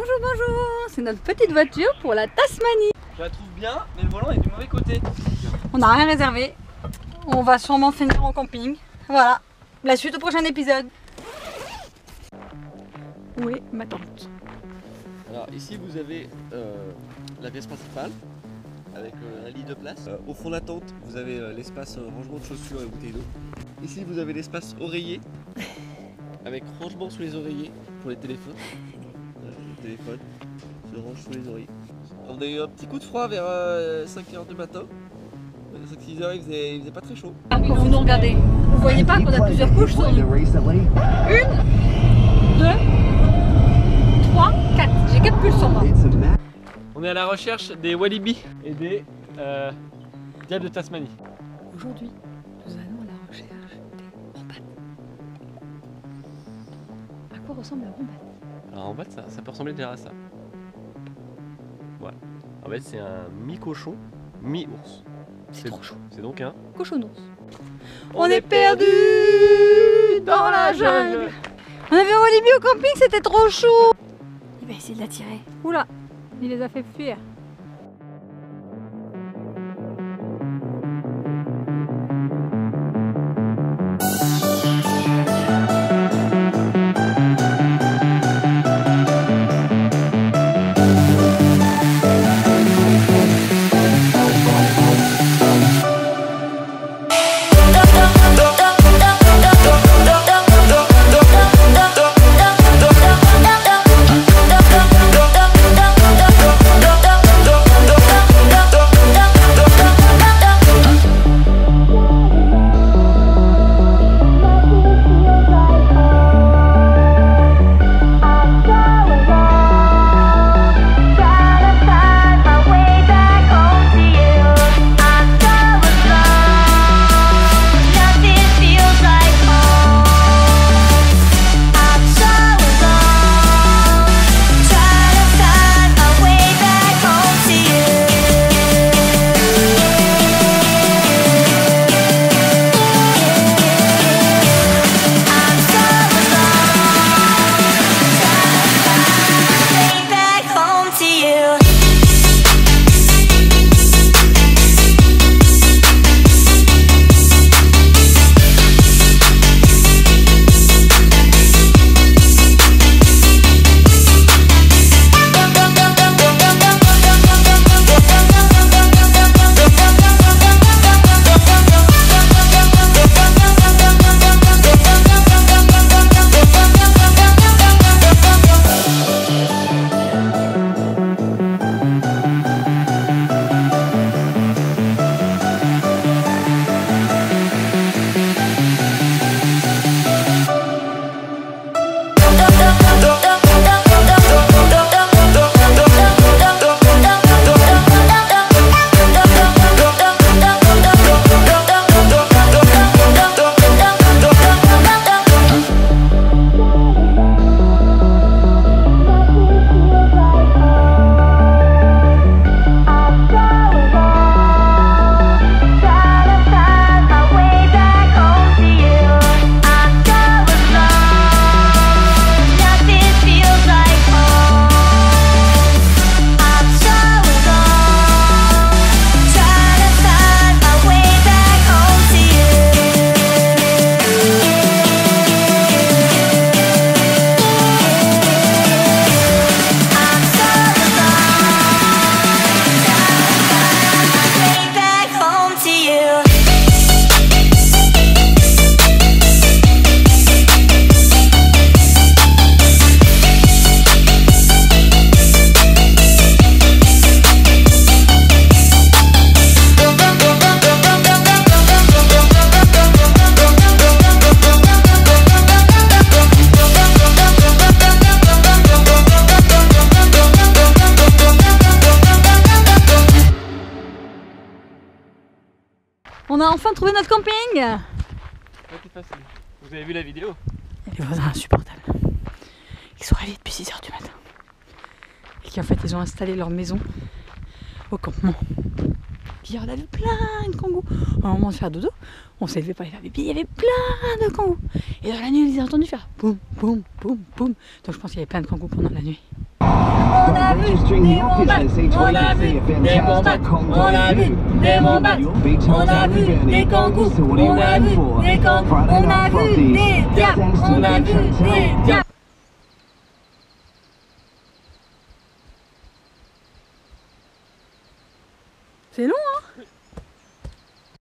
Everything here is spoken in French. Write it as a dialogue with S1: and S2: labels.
S1: Bonjour, bonjour, c'est notre petite voiture pour la Tasmanie.
S2: Je la trouve bien, mais le volant est du mauvais côté.
S1: On n'a rien réservé, on va sûrement finir en camping. Voilà, la suite au prochain épisode. Où est ma tente?
S2: Alors ici vous avez la pièce principale avec un lit de place. Au fond de la tente vous avez l'espace rangement de chaussures et bouteilles d'eau. Ici vous avez l'espace oreiller avec rangement sous les oreillers pour les téléphones. Le téléphone se range sous les oreillers. On a eu un petit coup de froid vers 5h du matin. 5-6h il faisait pas très chaud.
S1: Quand vous nous regardez, vous voyez pas qu'on a plusieurs couches sur nous. 1, 2, 3, 4. J'ai 4 pulls sur moi.
S2: On est à la recherche des walibi et des diables de Tasmanie.
S1: Aujourd'hui, nous allons à la recherche des rombates. À quoi ressemble la rombate?
S2: Alors en fait ça peut ressembler déjà à ça. Voilà. En fait c'est un mi-cochon, mi-ours.
S1: C'est trop chaud.
S2: C'est donc un
S1: Cochonnours. On est perdu dans la jungle. On avait un walibi au camping, c'était trop chaud. Il va essayer de l'attirer. Oula, il les a fait fuir. On a enfin trouvé notre camping.
S2: C'était facile. Vous avez vu la vidéo?
S1: Les voisins insupportables. Ils sont réveillés depuis 6h du matin. Et qui en fait ils ont installé leur maison au campement. Puis on a vu plein de kangous. Au moment de faire dodo, on s'est levé pour aller faire pipi, il y avait plein de kangous. Et dans la nuit, ils ont entendu faire boum, boum, boum, boum. Donc je pense qu'il y avait plein de kangous pendant la nuit. on a vu des wombats, on a vu des wombats, on a vu des wombats, on a vu des kangourous, on a vu des kangourous, on a vu des diables, on a vu des diables. C'est long, hein?